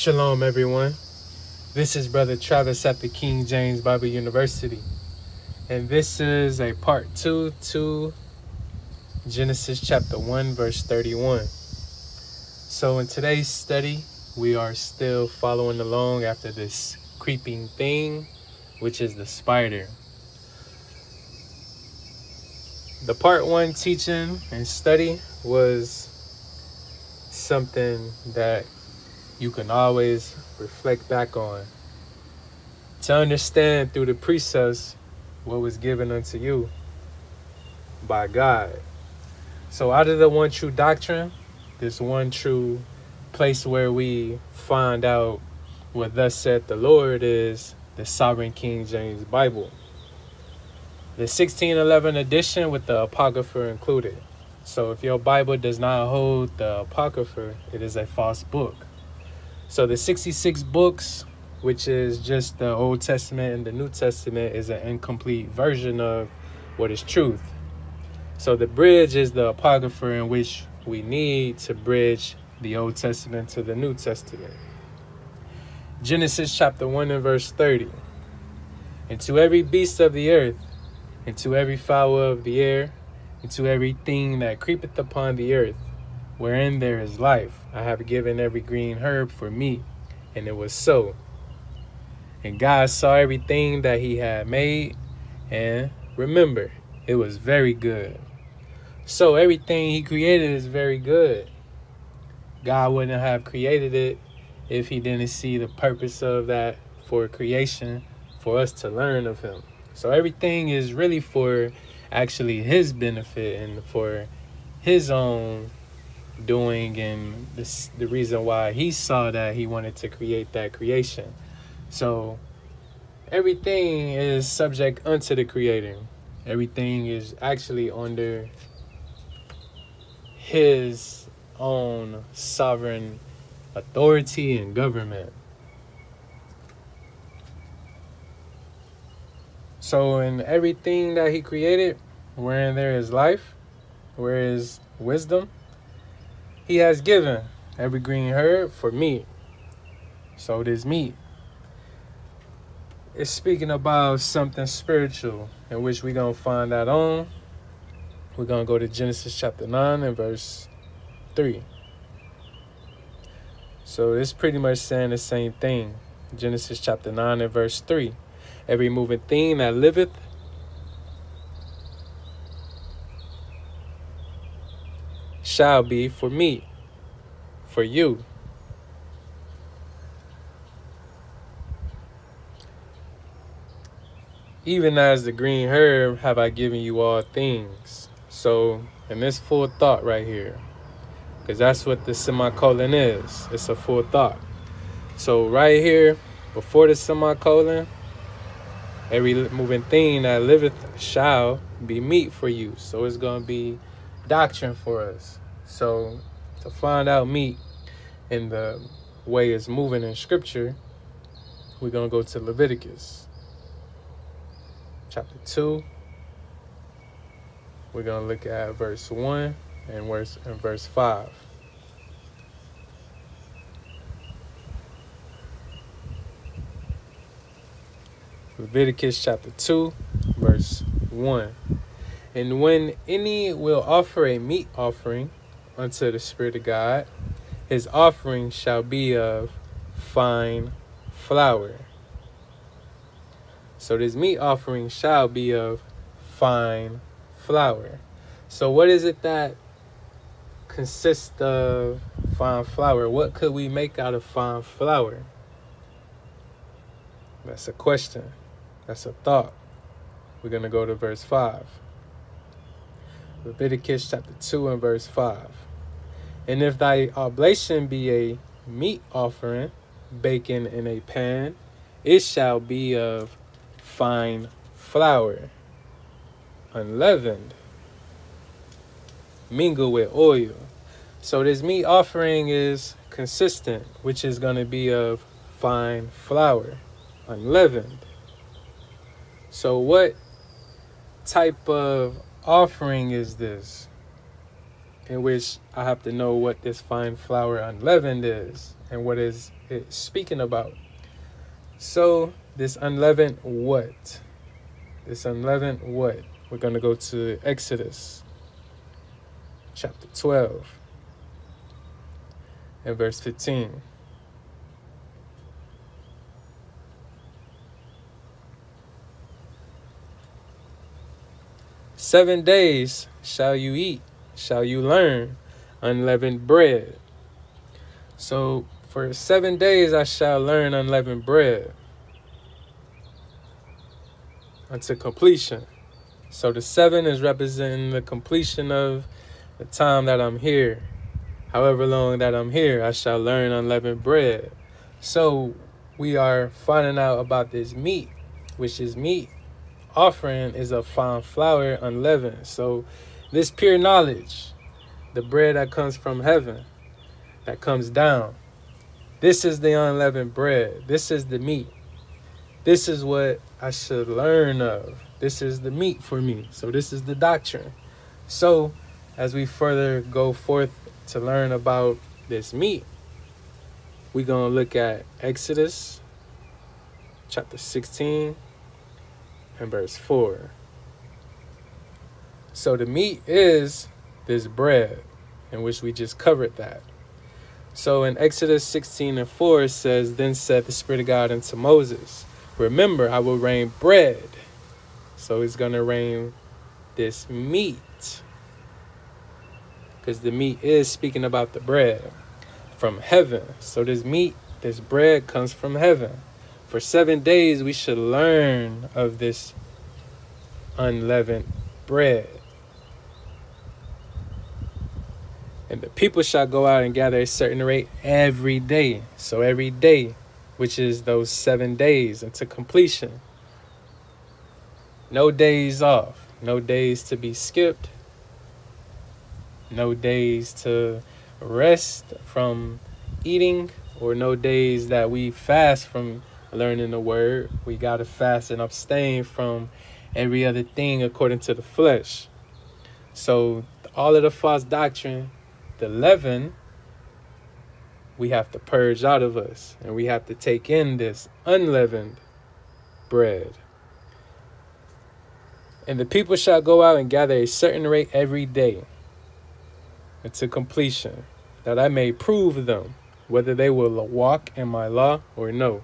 Shalom, everyone. This is Brother Travis at the King James Bible University, and this is a part 2 to Genesis chapter 1, verse 31. So in today's study, we are still following along after this creeping thing, which is the spider. The part 1 teaching and study was something that you can always reflect back on to understand through the precepts what was given unto you by God. So out of the one true doctrine, this one true place where we find out what thus said the Lord is the Sovereign King James Bible. The 1611 edition with the Apocrypha included. So if your Bible does not hold the Apocrypha, it is a false book. So the 66 books, which is just the Old Testament and the New Testament, is an incomplete version of what is truth. So the bridge is the Apocrypha, in which we need to bridge the Old Testament to the New Testament. Genesis chapter 1 and verse 30. And to every beast of the earth, and to every fowl of the air, and to everything that creepeth upon the earth, wherein there is life, I have given every green herb for meat. And it was so. And God saw everything that he had made, and remember, it was very good. So everything he created is very good. God wouldn't have created it if he didn't see the purpose of that for creation, for us to learn of him. So everything is really for actually his benefit and for his own doing, and the reason why he saw that he wanted to create that creation. So everything is subject unto the Creator. Everything is actually under his own sovereign authority and government. So in everything that he created, wherein there is life, where is wisdom, he has given every green herb for meat. So this meat is speaking about something spiritual, in which we're going to find out on. We're going to go to Genesis chapter 9 and verse 3. So it's pretty much saying the same thing. Genesis chapter 9 and verse 3. Every moving thing that liveth shall be for meat, for you. Even as the green herb have I given you all things. So in this full thought right here, because that's what the semicolon is. It's a full thought. So right here, before the semicolon, every moving thing that liveth shall be meat for you. So it's going to be doctrine for us. So to find out meat in the way it's moving in Scripture, we're going to go to Leviticus chapter 2. We're going to look at verse 1 and verse 5. Leviticus chapter 2, verse 1. And when any will offer a meat offering unto the Spirit of God, his offering shall be of fine flour. So this meat offering shall be of fine flour. So what is it that consists of fine flour? What could we make out of fine flour? That's a question. That's a thought. We're going to go to verse 5. Leviticus chapter 2 and verse 5. And if thy oblation be a meat offering, baken in a pan, it shall be of fine flour, unleavened, mingled with oil. So this meat offering is consistent, which is going to be of fine flour, unleavened. So what type of offering is this? in which I have to know what this fine flour unleavened is and what is it speaking about. So this unleavened what? This unleavened what? We're going to go to Exodus chapter 12 and verse 15. "7 days shall you eat, shall you learn unleavened bread." So for 7 days I shall learn unleavened bread unto completion. So the 7 is representing the completion of the time that I'm here. However long that I'm here, I shall learn unleavened bread. So we are finding out about this meat, which is meat offering is of fine flour unleavened. So this pure knowledge, the bread that comes from heaven, that comes down, this is the unleavened bread. This is the meat. This is what I should learn of. This is the meat for me. So this is the doctrine. So as we further go forth to learn about this meat, we're going to look at Exodus chapter 16 and verse 4. So the meat is this bread, in which we just covered that. So in Exodus 16 and 4, it says, "Then said the Spirit of God unto Moses, remember, I will rain bread." So he's going to rain this meat, because the meat is speaking about the bread from heaven. So this meat, this bread comes from heaven. For 7 days we should learn of this unleavened bread. "And the people shall go out and gather a certain rate every day." So every day, which is those 7 days unto completion. No days off, no days to be skipped, no days to rest from eating, or no days that we fast from learning the word. We got to fast and abstain from every other thing according to the flesh. So all of the false doctrine, the leaven, we have to purge out of us, and we have to take in this unleavened bread. "And the people shall go out and gather a certain rate every day unto completion, that I may prove them, whether they will walk in my law or no."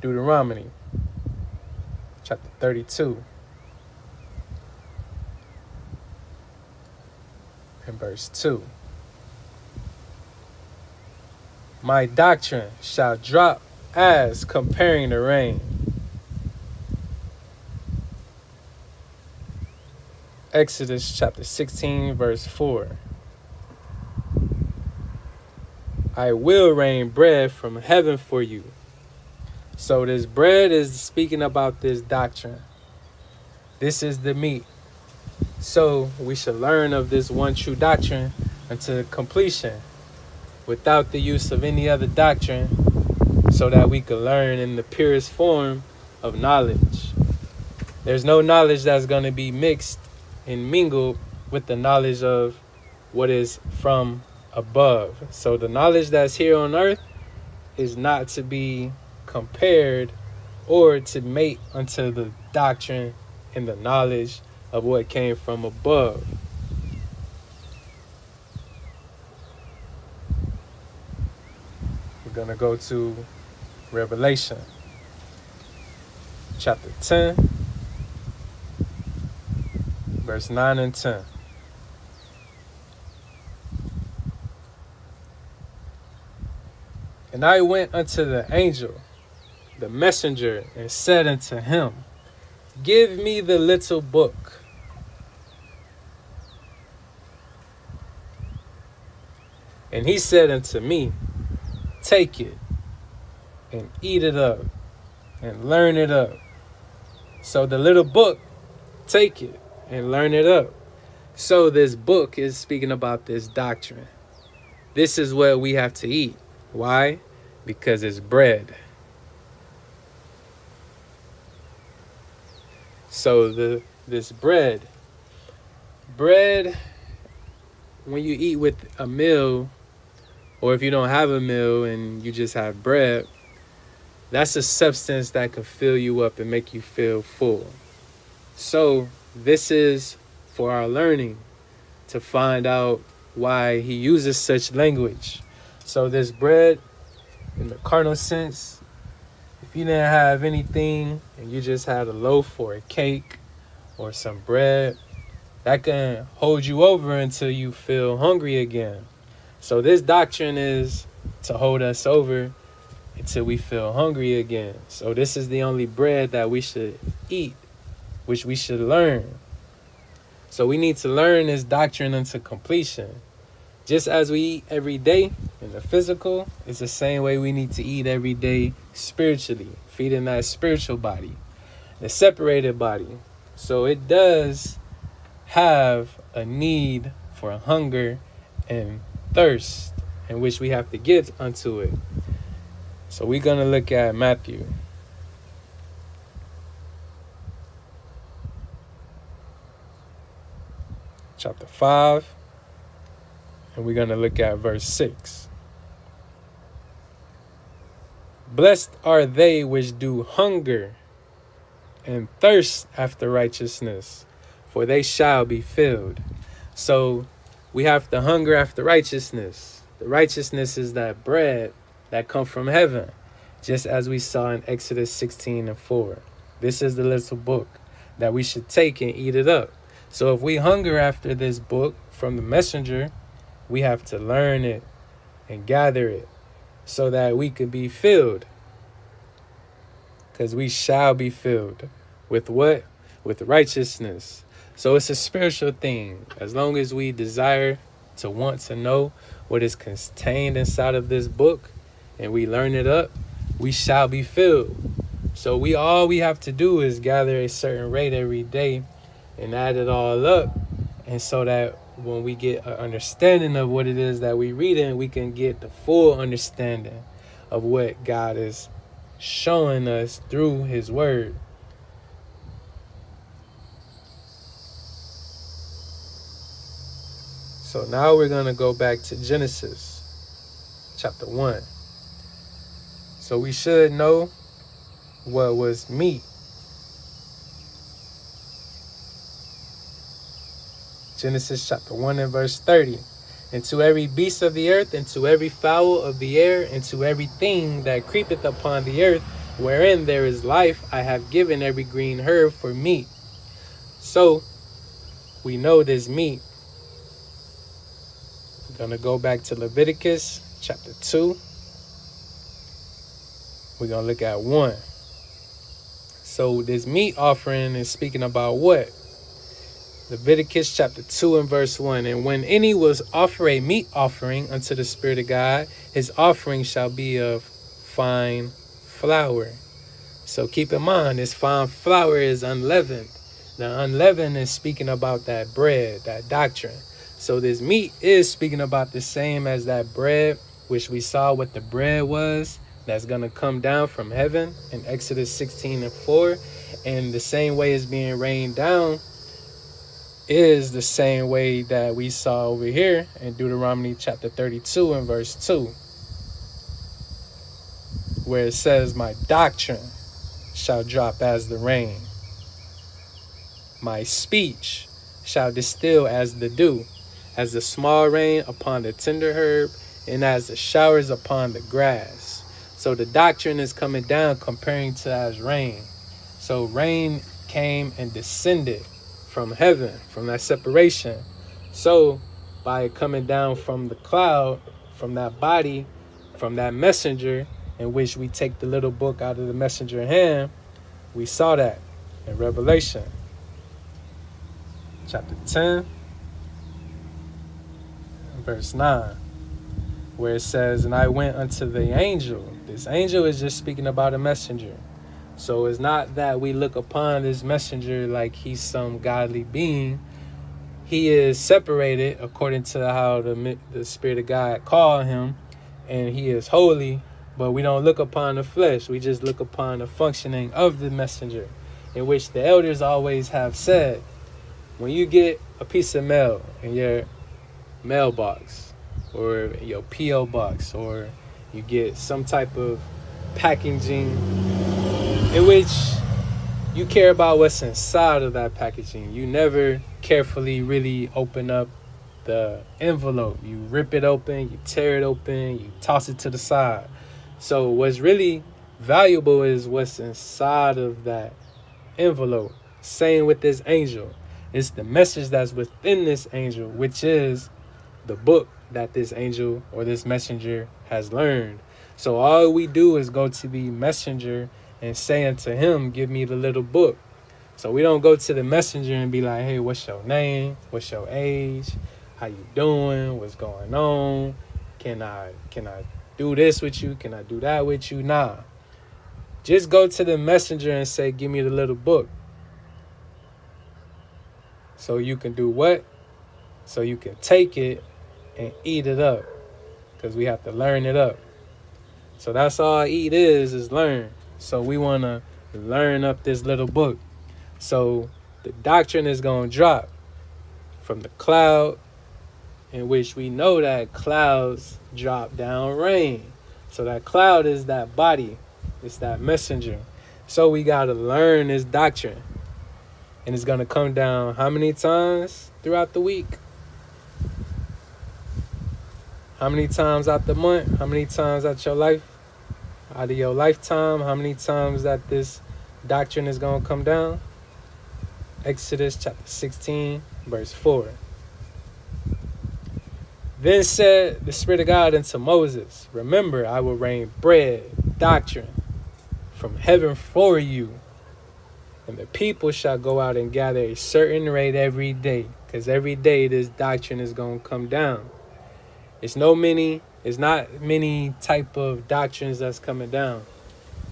Deuteronomy chapter 32 and verse 2. "My doctrine shall drop as comparing the rain." Exodus chapter 16 verse 4. "I will rain bread from heaven for you." So this bread is speaking about this doctrine. This is the meat. So we should learn of this one true doctrine unto completion, without the use of any other doctrine, so that we could learn in the purest form of knowledge. There's no knowledge that's going to be mixed and mingled with the knowledge of what is from above. So the knowledge that's here on earth is not to be compared or to mate unto the doctrine and the knowledge of what came from above. We're going to go to Revelation chapter 10, verse 9 and 10. "And I went unto the angel, the messenger, and said unto him, Give me the little book. And he said unto me, Take it, and eat it up, and learn it up." So the little book, take it, and learn it up. So this book is speaking about this doctrine. This is what we have to eat. Why? Because it's bread. So this bread, when you eat with a meal, or if you don't have a meal and you just have bread, that's a substance that can fill you up and make you feel full. So this is for our learning, to find out why he uses such language. So this bread, in the carnal sense, if you didn't have anything and you just had a loaf or a cake or some bread, that can hold you over until you feel hungry again. So this doctrine is to hold us over until we feel hungry again. So this is the only bread that we should eat, which we should learn. So we need to learn this doctrine unto completion. Just as we eat every day in the physical, it's the same way we need to eat every day spiritually, feeding that spiritual body, the separated body. So it does have a need for hunger and thirst, in which we have to give unto it. So we're going to look at Matthew chapter 5, and we're going to look at verse 6. Blessed are they which do hunger and thirst after righteousness, for they shall be filled. So we have to hunger after righteousness. The righteousness is that bread that comes from heaven, just as we saw in Exodus 16:4. This is the little book that we should take and eat it up. So if we hunger after this book from the messenger, we have to learn it and gather it so that we can be filled. Because we shall be filled with what? With righteousness. So it's a spiritual thing. As long as we desire to want to know what is contained inside of this book and we learn it up, we shall be filled. So all we have to do is gather a certain rate every day and add it all up. And so that when we get an understanding of what it is that we read in, we can get the full understanding of what God is showing us through his word. So now we're going to go back to Genesis chapter 1. So we should know what was meat. Genesis chapter 1 and verse 30. And to every beast of the earth, and to every fowl of the air, and to everything that creepeth upon the earth, wherein there is life, I have given every green herb for meat. So we know this meat. We're going to go back to Leviticus chapter 2. We're going to look at 1. So this meat offering is speaking about what? Leviticus chapter 2 and verse 1. And when any was offer a meat offering unto the Spirit of God, his offering shall be of fine flour. So keep in mind, this fine flour is unleavened. The unleavened is speaking about that bread, that doctrine. So this meat is speaking about the same as that bread, which we saw what the bread was, that's going to come down from heaven in Exodus 16:4. And the same way it's being rained down is the same way that we saw over here in Deuteronomy chapter 32 and verse 2, where it says, my doctrine shall drop as the rain. My speech shall distill as the dew, as the small rain upon the tender herb, and as the showers upon the grass. So the doctrine is coming down comparing to as rain. So rain came and descended from heaven, from that separation. So by it coming down from the cloud, from that body, from that messenger, in which we take the little book out of the messenger hand, we saw that in Revelation chapter 10, verse 9, where it says, and I went unto the angel. This angel is just speaking about a messenger. So it's not that we look upon this messenger like he's some godly being. He is separated according to how the Spirit of God called him, and he is holy, but we don't look upon the flesh. We just look upon the functioning of the messenger. in which the elders always have said, when you get a piece of mail in your mailbox or your P.O. box, or you get some type of packaging in which you care about what's inside of that packaging. You never carefully really open up the envelope. You rip it open, you tear it open, you toss it to the side. So what's really valuable is what's inside of that envelope. Same with this angel. It's the message that's within this angel, which is the book that this angel or this messenger has learned. So all we do is go to the messenger and say unto him, give me the little book. So we don't go to the messenger and be like, hey, what's your name? What's your age? How you doing? What's going on? Can I do this with you? Can I do that with you? Nah. Just go to the messenger and say, give me the little book. So you can do what? So you can take it and eat it up. Because we have to learn it up. So that's all eat is learn. So we want to learn up this little book. So the doctrine is going to drop from the cloud, in which we know that clouds drop down rain. So that cloud is that body. It's that messenger. So we got to learn this doctrine. And it's going to come down how many times throughout the week? How many times out the month? How many times out your life? Out of your lifetime, how many times that this doctrine is going to come down? Exodus chapter 16, verse 4. Then said the Spirit of God unto Moses, remember, I will rain bread, doctrine, from heaven for you. And the people shall go out and gather a certain rate every day. Because every day this doctrine is going to come down. It's not many type of doctrines that's coming down.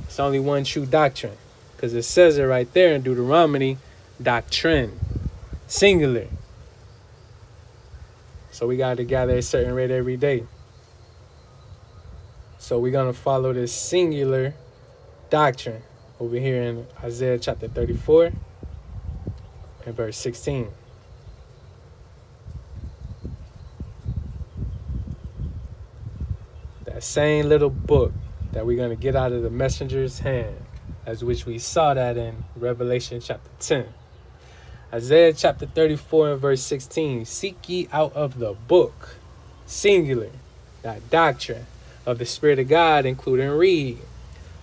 It's only one true doctrine. Because it says it right there in Deuteronomy, doctrine, singular. So we got to gather a certain rate every day. So we're going to follow this singular doctrine over here in Isaiah chapter 34 and verse 16. That same little book that we're going to get out of the messenger's hand, as which we saw that in Revelation chapter 10. Isaiah chapter 34 and verse 16. Seek ye out of the book, singular, that doctrine of the Spirit of God, including read.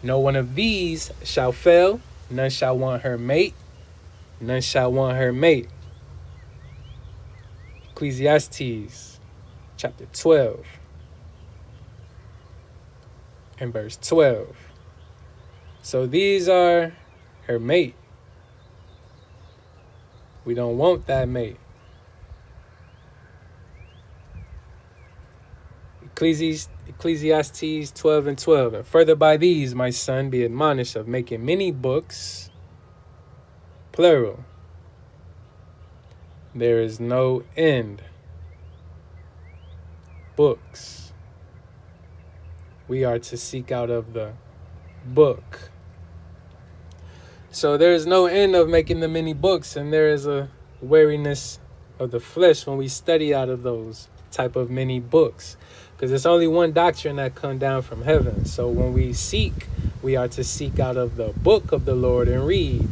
No one of these shall fail, none shall want her mate, none shall want her mate. Ecclesiastes chapter 12 and verse 12. So these are her mate. We don't want that mate. Ecclesiastes 12 and 12. And further by these, my son, be admonished of making many books, plural. There is no end. Books. We are to seek out of the book. So there is no end of making the many books, and there is a weariness of the flesh when we study out of those type of many books. Because there's only one doctrine that come down from heaven. So when we seek, we are to seek out of the book of the Lord and read.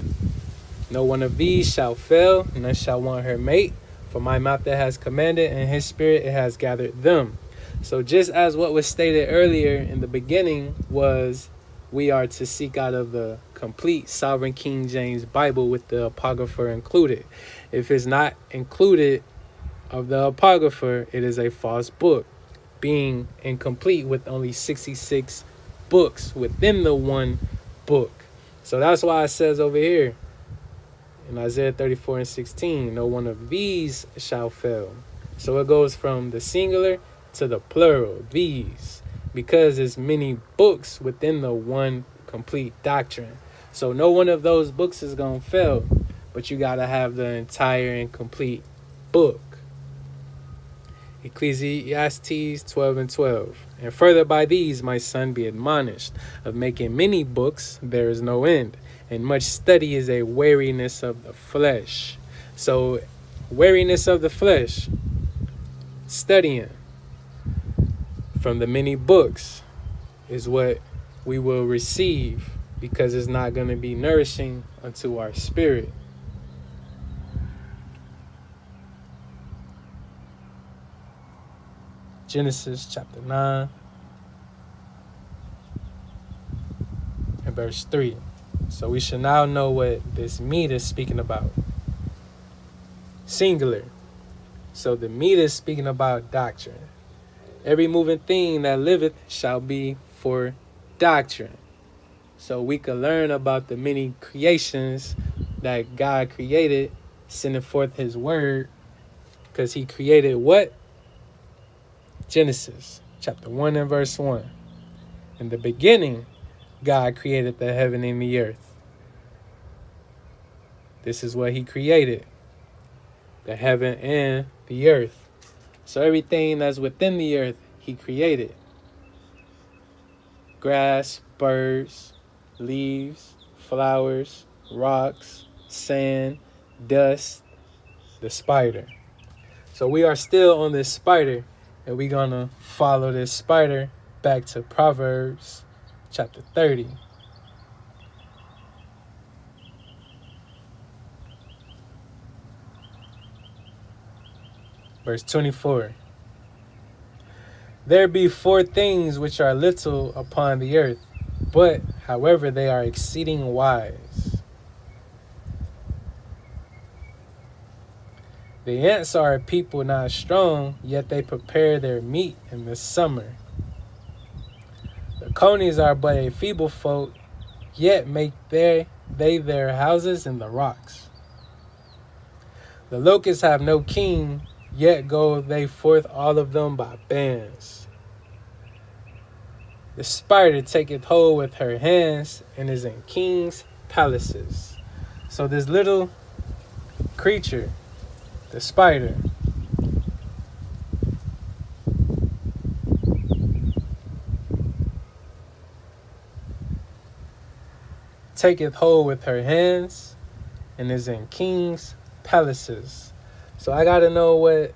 No one of these shall fail, none shall want her mate. For my mouth that has commanded, and his spirit it has gathered them. So just as what was stated earlier in the beginning was, we are to seek out of the complete Sovereign King James Bible with the Apocrypha included. If it's not included of the Apocrypha, it is a false book, being incomplete with only 66 books within the one book. So that's why it says over here in Isaiah 34 and 16, no one of these shall fail. So it goes from the singular to the plural, these, because there's many books within the one complete doctrine. So no one of those books is going to fail, but you got to have the entire and complete book. Ecclesiastes 12 and 12. And further by these, my son, be admonished of making many books, there is no end. and much study is a weariness of the flesh. So, weariness of the flesh, studying from the many books is what we will receive, because it's not going to be nourishing unto our spirit. Genesis chapter 9 and verse 3. So we should now know what this meat is speaking about. Singular. So the meat is speaking about doctrine. Every moving thing that liveth shall be for doctrine. So we can learn about the many creations that God created, sending forth his word, because he created what? Genesis chapter 1 and verse 1. In the beginning, God created the heaven and the earth. This is what he created, the heaven and the earth. So everything that's within the earth, he created. Grass, birds, leaves, flowers, rocks, sand, dust, the spider. So we are still on this spider, and we're going to follow this spider back to Proverbs chapter 30. Verse 24. There be 4 things which are little upon the earth, but, however, they are exceeding wise. The ants are a people not strong, yet they prepare their meat in the summer. The conies are but a feeble folk, yet make they their houses in the rocks. The locusts have no king, yet go they forth all of them by bands. The spider taketh hold with her hands, and is in kings' palaces. So this little creature, the spider, taketh hold with her hands, and is in kings' palaces. So I gotta know what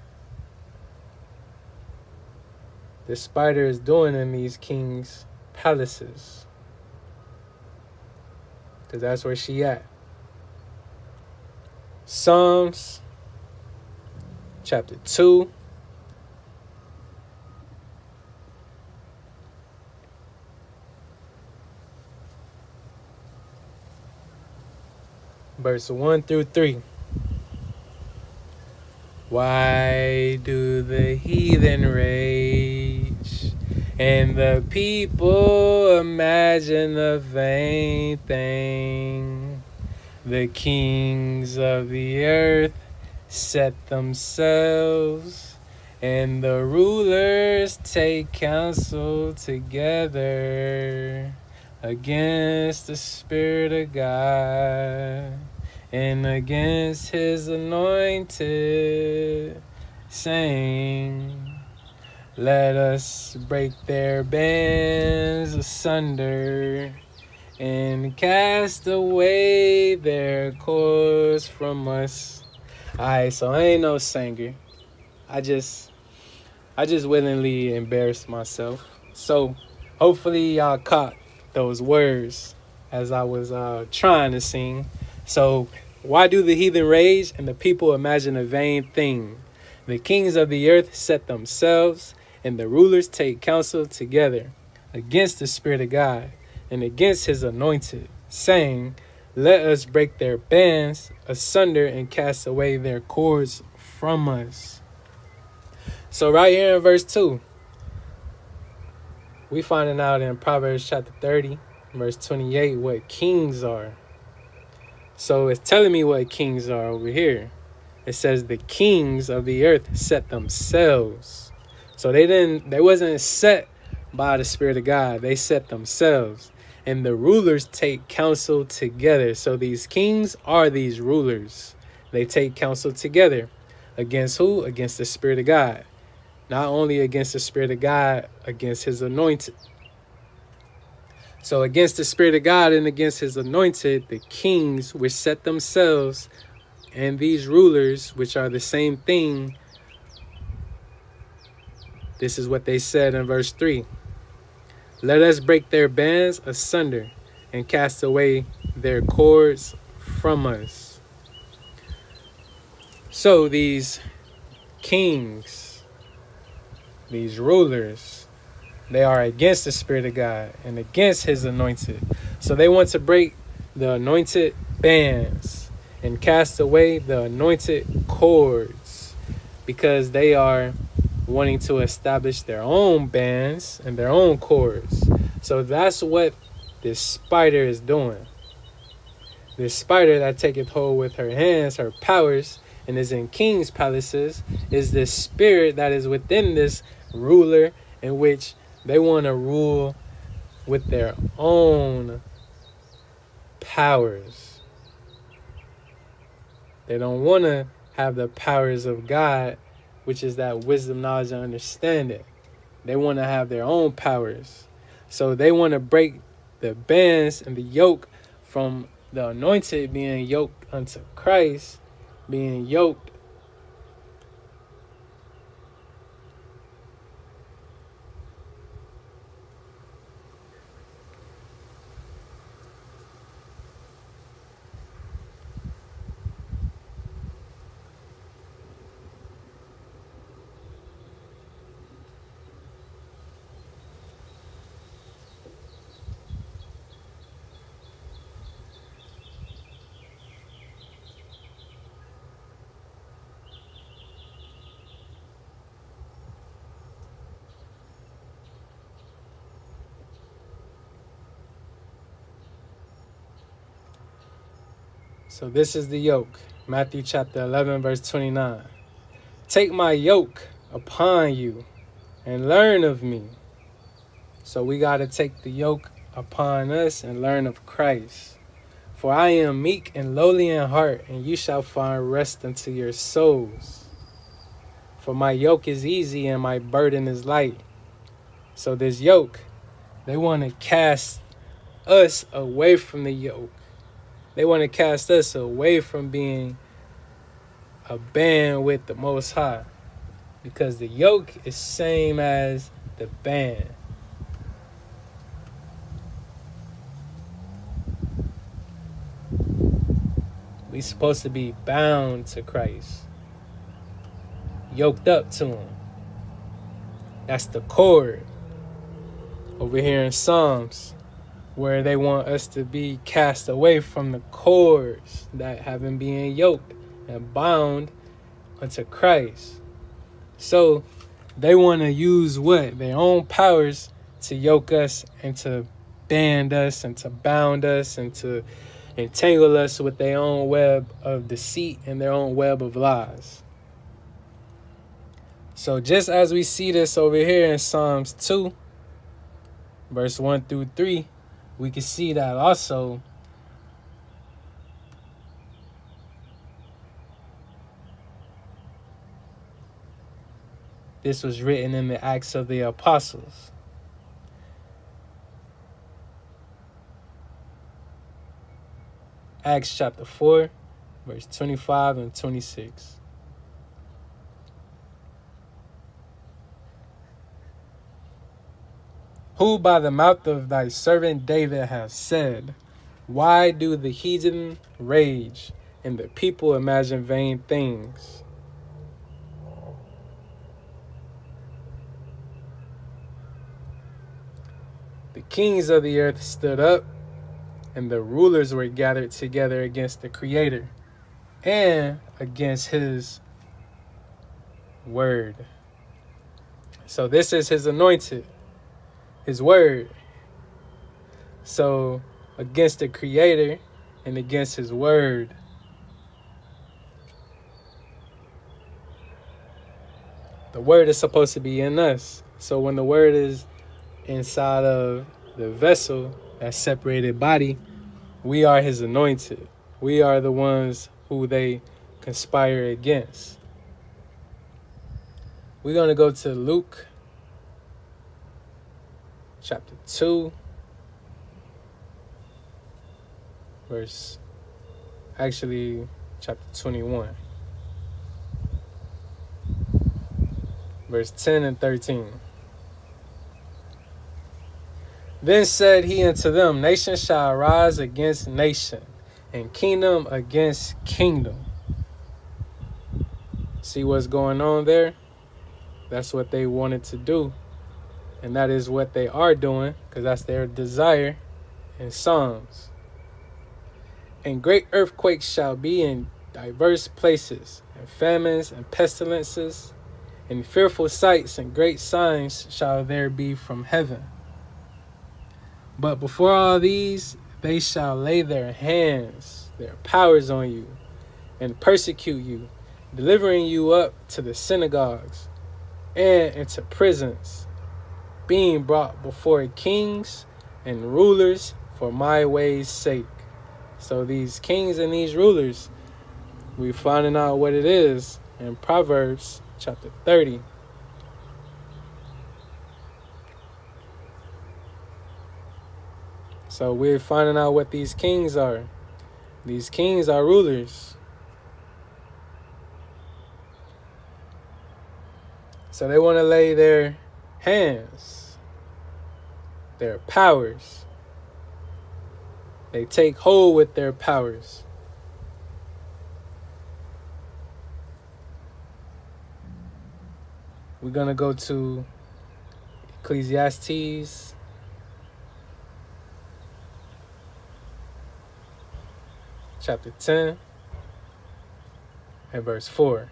the spider is doing in these kings' palaces, because that's where she at. Psalms chapter 2 verse 1 through 3. Why do the heathen rage, and the people imagine a vain thing? The kings of the earth set themselves, and the rulers take counsel together against the Spirit of God and against his anointed, saying, let us break their bands asunder and cast away their cords from us. Alright, so I ain't no singer. I just willingly embarrassed myself. So hopefully y'all caught those words as I was trying to sing. So, why do the heathen rage and the people imagine a vain thing? The kings of the earth set themselves, and the rulers take counsel together against the Spirit of God and against his anointed, saying, let us break their bands asunder and cast away their cords from us. So right here in verse 2, we finding out in Proverbs chapter 30, verse 28, what kings are. So it's telling me what kings are over here. It says the kings of the earth set themselves. So they wasn't set by the Spirit of God. They set themselves. And the rulers take counsel together. So these kings are these rulers. They take counsel together. Against who? Against the Spirit of God. Not only against the Spirit of God, against his anointed. So against the Spirit of God and against his anointed, the kings which set themselves, and these rulers, which are the same thing, this is what they said in verse 3. Let us break their bands asunder and cast away their cords from us. So these kings, these rulers, they are against the Spirit of God and against his anointed. So they want to break the anointed bands and cast away the anointed cords, because they are wanting to establish their own bands and their own cords. So that's what this spider is doing. This spider that taketh hold with her hands, her powers, and is in king's palaces, is this spirit that is within this ruler, in which they want to rule with their own powers. They don't want to have the powers of God, which is that wisdom, knowledge, and understanding. They want to have their own powers. So they want to break the bands and the yoke from the anointed being yoked unto Christ, being yoked. So this is the yoke. Matthew chapter 11, verse 29. Take my yoke upon you and learn of me. So we got to take the yoke upon us and learn of Christ. For I am meek and lowly in heart, and you shall find rest unto your souls. For my yoke is easy and my burden is light. So this yoke, they want to cast us away from the yoke. They want to cast us away from being a band with the Most High. Because the yoke is same as the band. We supposed to be bound to Christ. Yoked up to him. That's the cord. Over here in Psalms, where they want us to be cast away from the cords that have been being yoked and bound unto Christ. So they want to use what? Their own powers to yoke us and to band us and to bound us and to entangle us with their own web of deceit and their own web of lies. So just as we see this over here in Psalms 2, verse 1 through 3, we can see that also this was written in the Acts of the Apostles. Acts chapter 4, verse 25 and 26. Who by the mouth of thy servant David has said, why do the heathen rage and the people imagine vain things? The kings of the earth stood up, and the rulers were gathered together against the Creator and against his word. So this is his anointed, his word. So against the Creator and against his word. The word is supposed to be in us. So when the word is inside of the vessel, that separated body, we are his anointed. We are the ones who they conspire against. We're going to go to Luke chapter 2, chapter 21, verse 10 and 13. Then said he unto them, nation shall arise against nation, and kingdom against kingdom. See what's going on there? That's what they wanted to do. And that is what they are doing, because that's their desire in Psalms. And great earthquakes shall be in diverse places, and famines and pestilences, and fearful sights and great signs shall there be from heaven. But before all these, they shall lay their hands, their powers on you, and persecute you, delivering you up to the synagogues and into prisons, being brought before kings and rulers for my way's sake. So these kings and these rulers, we're finding out what it is in Proverbs chapter 30. So we're finding out what these kings are. These kings are rulers. So they want to lay their hands, their powers. They take hold with their powers. We're going to go to Ecclesiastes chapter 10 and verse 4.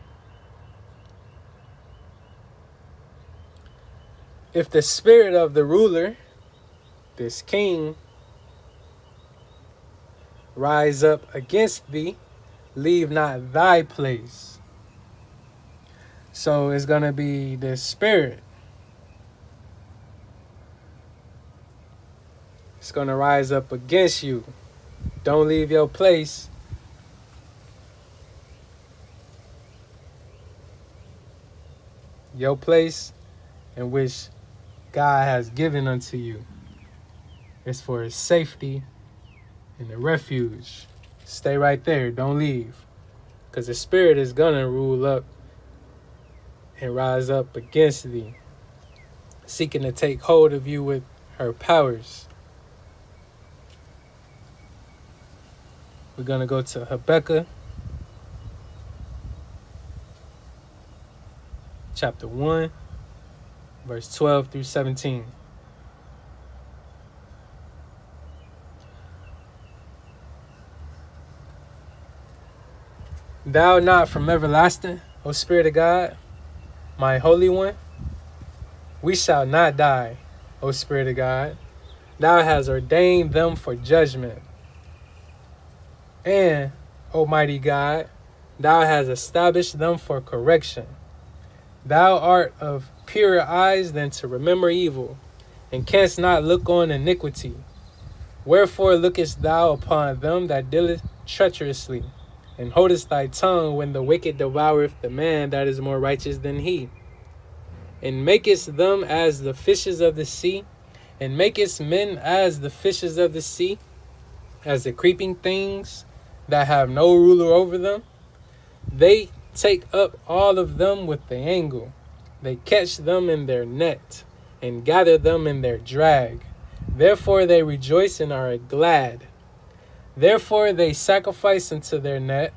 If the spirit of the ruler, this king, rise up against thee, leave not thy place. So it's going to be this spirit. It's going to rise up against you. Don't leave your place. Your place in which God has given unto you. It's for his safety and the refuge. Stay right there. Don't leave. Because the spirit is going to rule up and rise up against thee, seeking to take hold of you with her powers. We're going to go to Habakkuk chapter 1, verse 12 through 17. Thou not from everlasting, O Spirit of God, my Holy One? We shall not die, O Spirit of God. Thou hast ordained them for judgment. And, Almighty God, thou hast established them for correction. Thou art of purer eyes than to remember evil, and canst not look on iniquity. Wherefore lookest thou upon them that deal treacherously, and holdest thy tongue when the wicked devoureth the man that is more righteous than he? And makest them as the fishes of the sea, and makest men as the fishes of the sea, as the creeping things that have no ruler over them? They take up all of them with the angle. They catch them in their net, and gather them in their drag. Therefore they rejoice and are glad. Therefore they sacrifice unto their net,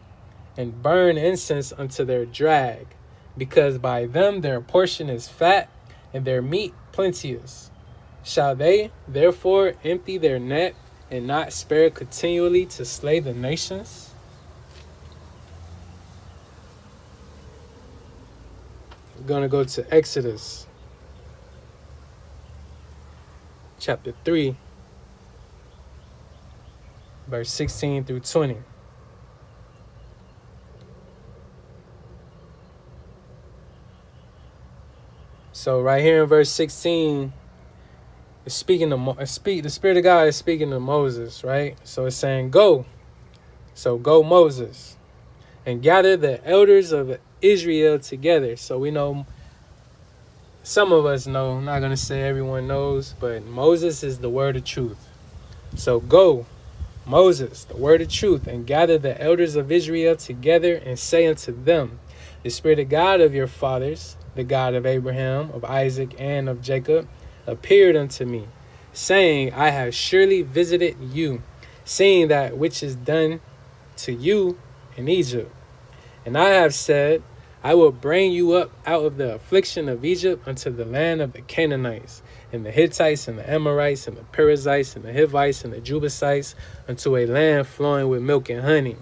and burn incense unto their drag, because by them their portion is fat, and their meat plenteous. Shall they therefore empty their net, and not spare continually to slay the nations? We're going to go to Exodus chapter 3, verse 16 through 20. So right here in verse 16, it's speaking to the Spirit of God is speaking to Moses, right? So it's saying, go. So go, Moses, and gather the elders of Israel together. So we know, some of us know, I'm not going to say everyone knows, but Moses is the word of truth. So go Moses, the word of truth, and gather the elders of Israel together, and say unto them, the Spirit of God of your fathers, the God of Abraham, of Isaac, and of Jacob, appeared unto me, saying, I have surely visited you, seeing that which is done to you in Egypt. And I have said, I will bring you up out of the affliction of Egypt unto the land of the Canaanites, and the Hittites, and the Amorites, and the Perizzites, and the Hivites, and the Jebusites, unto a land flowing with milk and honey.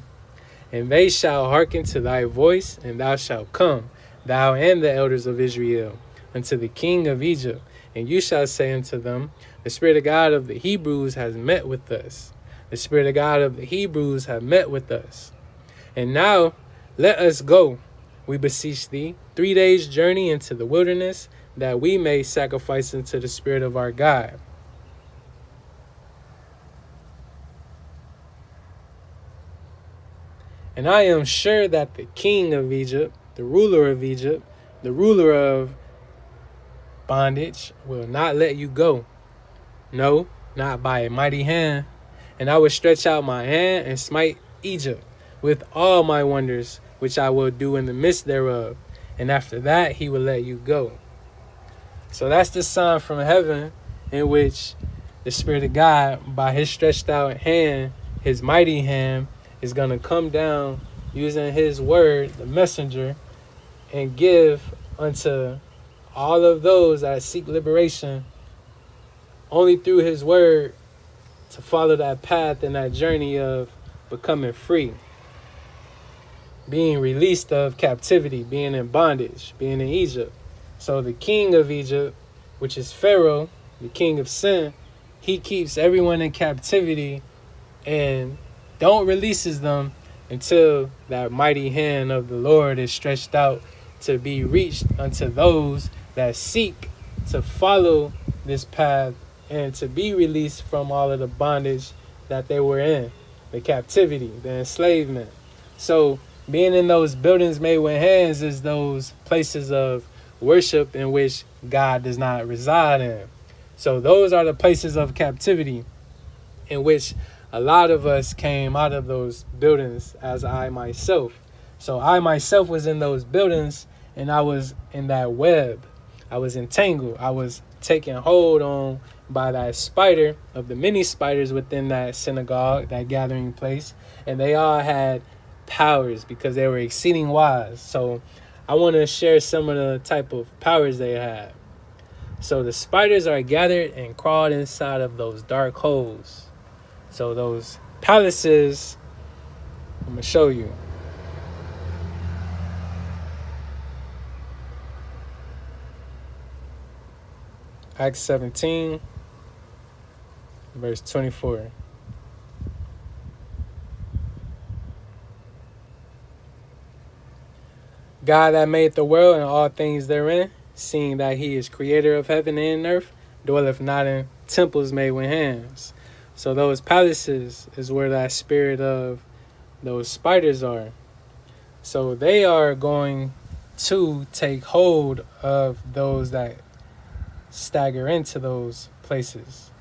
And they shall hearken to thy voice, and thou shalt come, thou and the elders of Israel, unto the king of Egypt. And you shall say unto them, the Spirit of God of the Hebrews has met with us. The Spirit of God of the Hebrews have met with us. And now let us go, we beseech thee, 3 days' journey into the wilderness, that we may sacrifice unto the Spirit of our God. And I am sure that the king of Egypt, the ruler of Egypt, the ruler of bondage, will not let you go. No, not by a mighty hand. And I will stretch out my hand and smite Egypt with all my wonders, which I will do in the midst thereof. And after that he will let you go. So that's the sign from heaven in which the Spirit of God, by his stretched out hand, his mighty hand, is going to come down using his word, the messenger, and give unto all of those that seek liberation only through his word to follow that path and that journey of becoming free, being released of captivity, being in bondage, being in Egypt. So the king of Egypt, which is Pharaoh, the king of sin, he keeps everyone in captivity and don't releases them until that mighty hand of the Lord is stretched out to be reached unto those that seek to follow this path and to be released from all of the bondage that they were in, the captivity, the enslavement. So being in those buildings made with hands is those places of worship in which God does not reside in. So those are the places of captivity in which a lot of us came out of those buildings, as I myself. So I myself was in those buildings, and I was in that web. I was entangled. I was taken hold on by that spider of the many spiders within that synagogue, that gathering place. And they all had powers because they were exceeding wise. So I want to share some of the type of powers they had. So the spiders are gathered and crawled inside of those dark holes. So those palaces, I'm going to show you. Acts 17, verse 24. God that made the world and all things therein, seeing that he is creator of heaven and earth, dwelleth not in temples made with hands. So those palaces is where that spirit of those spiders are. So they are going to take hold of those that stagger into those places.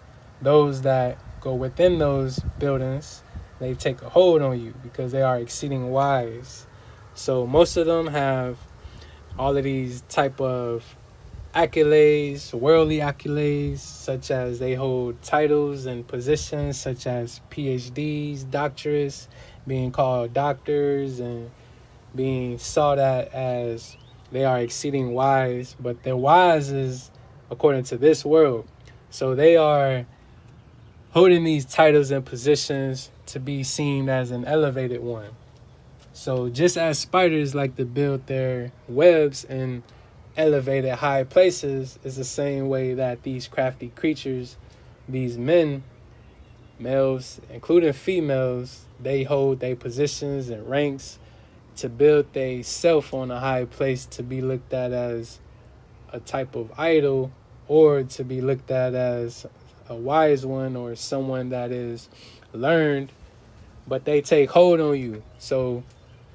Those that go within those buildings, they take a hold on you because they are exceeding wise. So most of them have all of these type of accolades, worldly accolades, such as they hold titles and positions such as PhDs, doctorates, being called doctors, and being sought at as they are exceeding wise. But their wise is according to this world. So they are holding these titles and positions to be seen as an elevated one. So just as spiders like to build their webs in elevated high places, is the same way that these crafty creatures, these men, males, including females, they hold their positions and ranks to build their self on a high place to be looked at as a type of idol, or to be looked at as a wise one or someone that is learned, but they take hold on you. So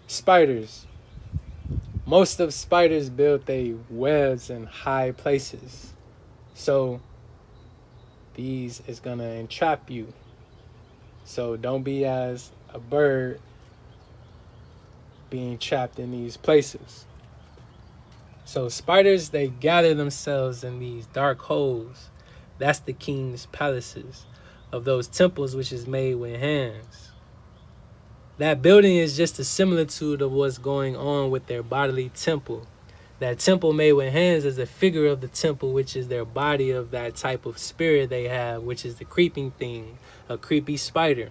spiders, most of spiders build their webs in high places. So these is gonna entrap you. So don't be as a bird being trapped in these places. So spiders, they gather themselves in these dark holes. That's the king's palaces of those temples which is made with hands. That building is just a similitude of what's going on with their bodily temple. That temple made with hands is a figure of the temple, which is their body of that type of spirit they have, which is the creeping thing, a creepy spider.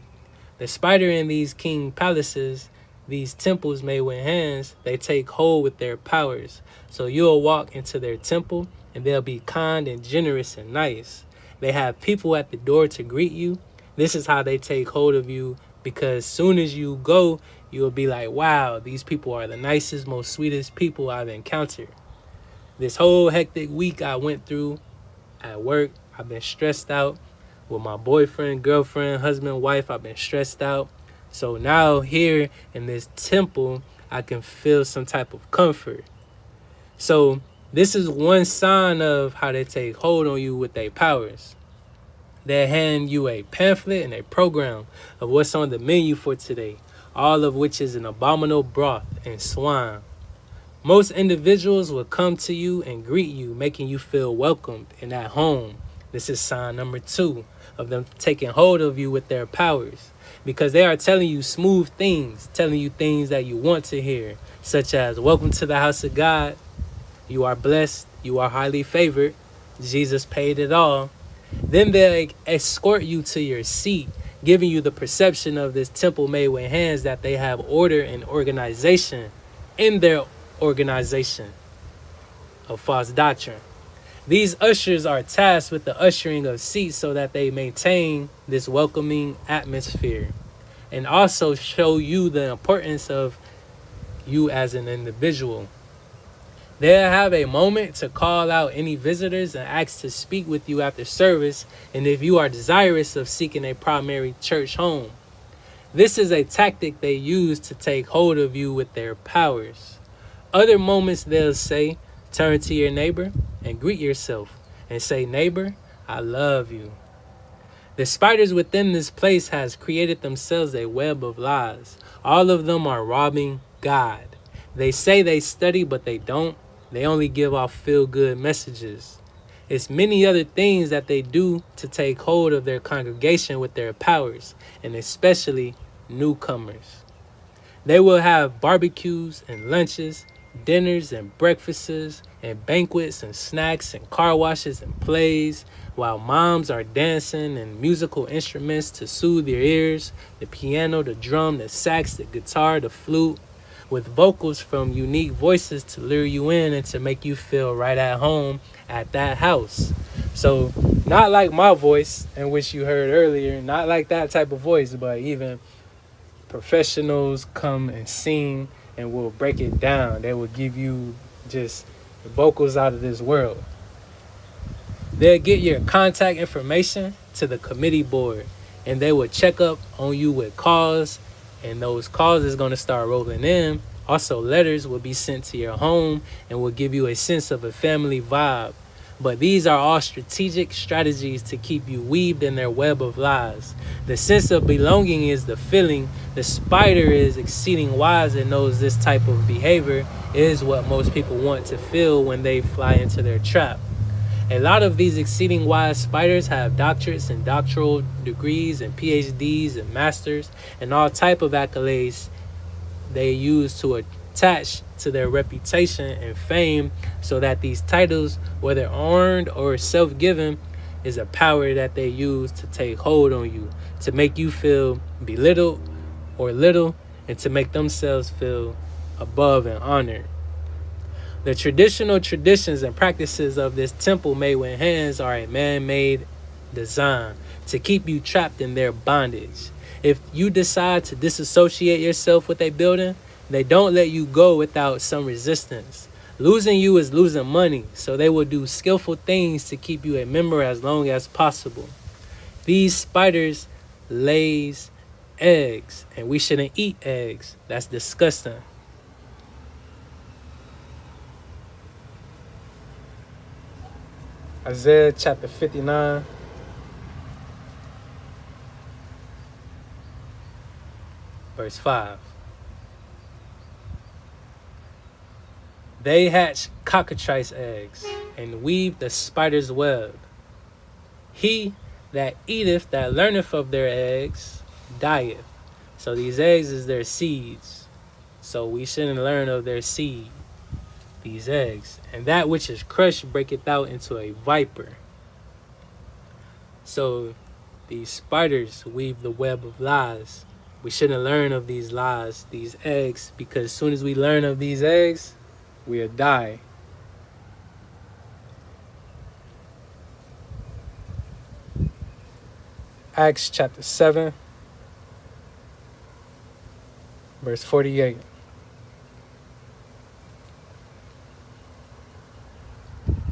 The spider in these king palaces, these temples made with hands, they take hold with their powers. So you'll walk into their temple and they'll be kind and generous and nice. They have people at the door to greet you. This is how they take hold of you, because soon as you go, you'll be like, wow, these people are the nicest, most sweetest people I've encountered. This whole hectic week I went through at work, I've been stressed out. With my boyfriend, girlfriend, husband, wife, I've been stressed out. So now here in this temple, I can feel some type of comfort. So this is one sign of how they take hold on you with their powers. They hand you a pamphlet and a program of what's on the menu for today, all of which is an abominable broth and swine. Most individuals will come to you and greet you, making you feel welcomed and at home. This is sign number 2 of them taking hold of you with their powers, because they are telling you smooth things, telling you things that you want to hear, such as, welcome to the house of God, you are blessed, you are highly favored, Jesus paid it all. Then they escort you to your seat, giving you the perception of this temple made with hands, that they have order and organization in their organization of false doctrine. These ushers are tasked with the ushering of seats so that they maintain this welcoming atmosphere and also show you the importance of you as an individual. They'll have a moment to call out any visitors and ask to speak with you after service, and if you are desirous of seeking a primary church home. This is a tactic they use to take hold of you with their powers. Other moments they'll say, turn to your neighbor and greet yourself and say, neighbor, I love you. The spiders within this place has created themselves a web of lies. All of them are robbing God. They say they study, but they don't. They only give off feel-good messages. It's many other things that they do to take hold of their congregation with their powers, and especially newcomers. They will have barbecues and lunches, dinners and breakfasts, and banquets and snacks and car washes and plays, while moms are dancing and musical instruments to soothe your ears, the piano, the drum, the sax, the guitar, the flute, with vocals from unique voices to lure you in and to make you feel right at home at that house. So not like my voice, in which you heard earlier, not like that type of voice, but even professionals come and sing and will break it down. They will give you just vocals out of this world. They'll get your contact information to the committee board, and they will check up on you with calls, and those calls is going to start rolling in. Also, letters will be sent to your home and will give you a sense of a family vibe. But these are all strategic strategies to keep you weaved in their web of lies. The sense of belonging is the feeling. The spider is exceeding wise and knows this type of behavior is what most people want to feel when they fly into their trap. A lot of these exceeding wise spiders have doctorates and doctoral degrees and PhDs and masters and all type of accolades they use to attach to their reputation and fame, so that these titles, whether earned or self-given, is a power that they use to take hold on you, to make you feel belittled or little, and to make themselves feel above and honored. The traditional traditions and practices of this temple made with hands are a man-made design to keep you trapped in their bondage. If you decide to disassociate yourself with a building, they don't let you go without some resistance. Losing you is losing money, so they will do skillful things to keep you a member as long as possible. These spiders lays eggs, and we shouldn't eat eggs. That's disgusting. Isaiah chapter 59. Verse 5. They hatch cockatrice eggs and weave the spider's web. He that eateth, that learneth of their eggs, dieth. So these eggs is their seeds. So we shouldn't learn of their seed, these eggs. And that which is crushed breaketh out into a viper. So these spiders weave the web of lies. We shouldn't learn of these lies, these eggs, because as soon as we learn of these eggs, we'll die. Acts chapter 7, verse 48.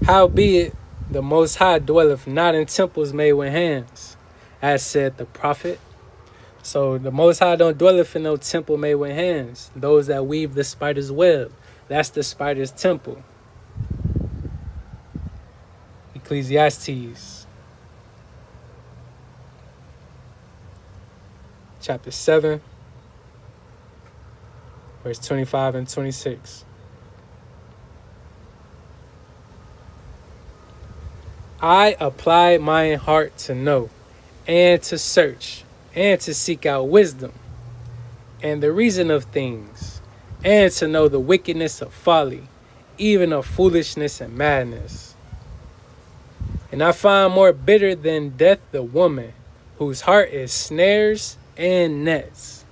Howbeit, the Most High dwelleth not in temples made with hands, as said the prophet. So the Most High don't dwelleth in no temple made with hands. Those that weave the spider's web, that's the spider's temple. Ecclesiastes chapter 7, verse 25 and 26. I apply my heart to know, and to search, and to seek out wisdom, and the reason of things, and to know the wickedness of folly, even of foolishness and madness. And I find more bitter than death the woman, whose heart is snares and nets,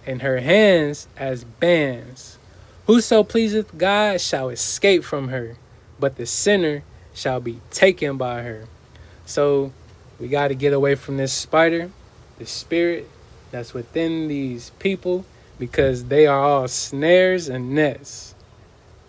and her hands as bands. Whoso pleaseth God shall escape from her, but the sinner shall be taken by her. So we got to get away from this spider, the spirit that's within these people, because they are all snares and nets.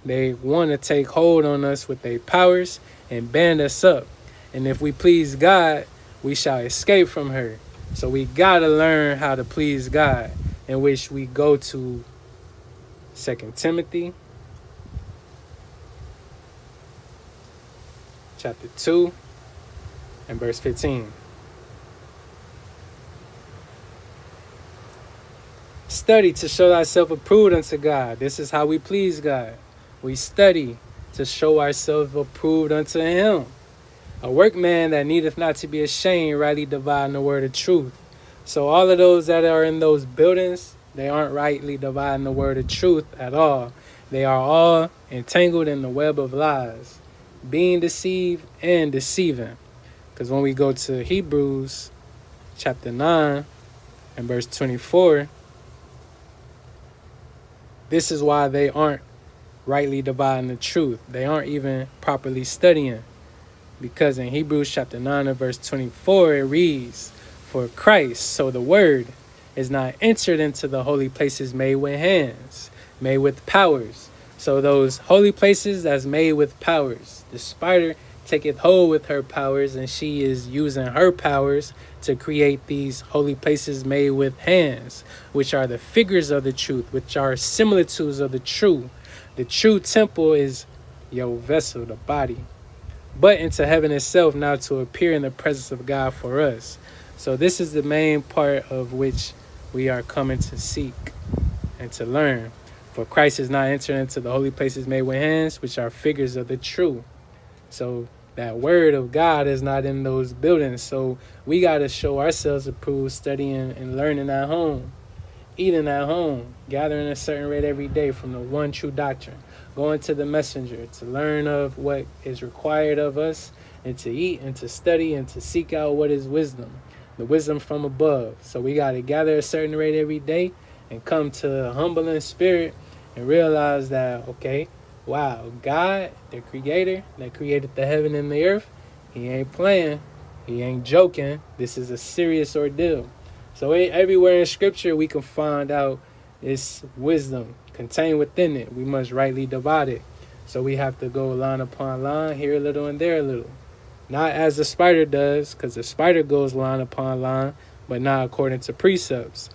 They want to take hold on us with their powers and band us up. And if we please God, we shall escape from her. So we got to learn how to please God, in which we go to 2 Timothy chapter 2 and verse 15. Study to show thyself approved unto God. This is how we please God. We study to show ourselves approved unto him. A workman that needeth not to be ashamed, rightly dividing the word of truth. So all of those that are in those buildings, they aren't rightly dividing the word of truth at all. They are all entangled in the web of lies, being deceived and deceiving. Because when we go to Hebrews chapter 9 and verse 24, this is why they aren't rightly dividing the truth. They aren't even properly studying. Because in Hebrews chapter 9 and verse 24, it reads, For Christ, so the word, is not entered into the holy places made with hands, made with powers. So those holy places that's made with powers, the spider taketh hold with her powers, and she is using her powers to create these holy places made with hands, which are the figures of the truth, which are similitudes of the true. The true temple is your vessel, the body, but into heaven itself, now to appear in the presence of God for us. So this is the main part of which we are coming to seek and to learn. For Christ is not entered into the holy places made with hands, which are figures of the true. So that word of God is not in those buildings. So we got to show ourselves approved, studying and learning at home, eating at home, gathering a certain rate every day from the one true doctrine, going to the messenger to learn of what is required of us, and to eat and to study and to seek out what is wisdom, the wisdom from above. So we got to gather a certain rate every day and come to a humbling spirit and realize that, okay, wow, God, the creator that created the heaven and the earth, he ain't playing. He ain't joking. This is a serious ordeal. So everywhere in scripture we can find out this wisdom contained within it. We must rightly divide it. So we have to go line upon line, here a little and there a little. Not as the spider does, because the spider goes line upon line, but not according to precepts.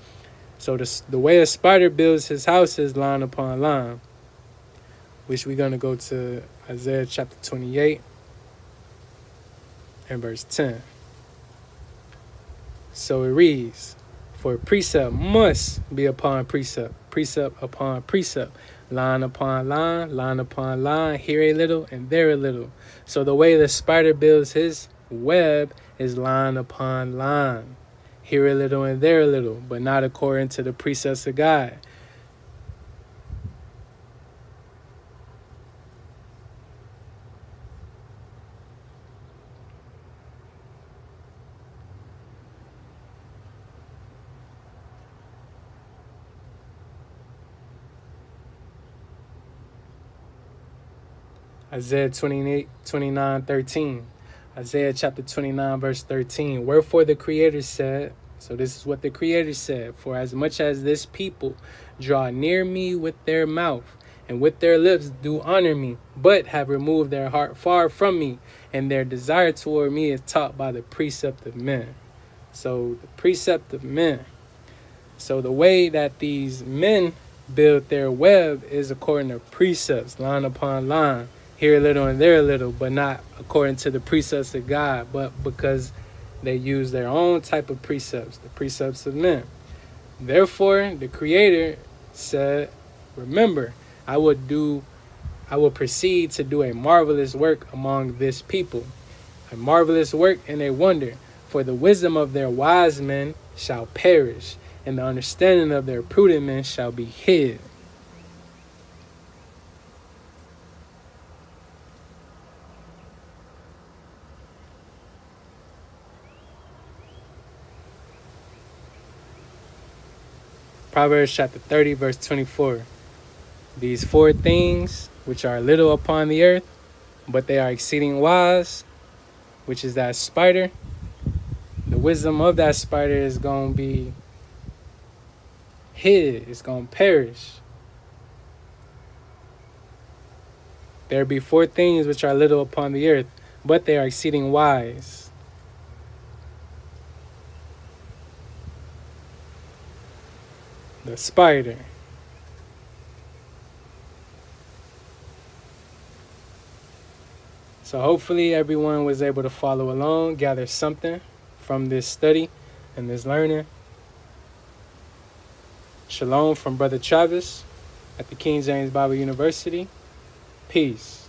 So the way a spider builds his house is line upon line, which we're going to go to Isaiah chapter 28 and verse 10. So it reads, For precept must be upon precept, precept upon precept, line upon line, line upon line, here a little and there a little. So the way the spider builds his web is line upon line, here a little and there a little, but not according to the precepts of God. Isaiah 29:13. Isaiah chapter 29, verse 13. Wherefore the Creator said, so this is what the Creator said, for as much as this people draw near me with their mouth, and with their lips do honor me, but have removed their heart far from me, and their desire toward me is taught by the precept of men. So the precept of men. So the way that these men build their web is according to precepts, line upon line, here a little and there a little, but not according to the precepts of God, but because they use their own type of precepts, the precepts of men. Therefore, the Creator said, remember, I will proceed to do a marvelous work among this people, a marvelous work and a wonder, for the wisdom of their wise men shall perish, and the understanding of their prudent men shall be hid. Proverbs chapter 30, verse 24. These four things which are little upon the earth, but they are exceeding wise, which is that spider. The wisdom of that spider is going to be hid. It's going to perish. There be four things which are little upon the earth, but they are exceeding wise. The spider. So hopefully everyone was able to follow along, gather something from this study and this learning. Shalom from Brother Travis at the King James Bible University. Peace.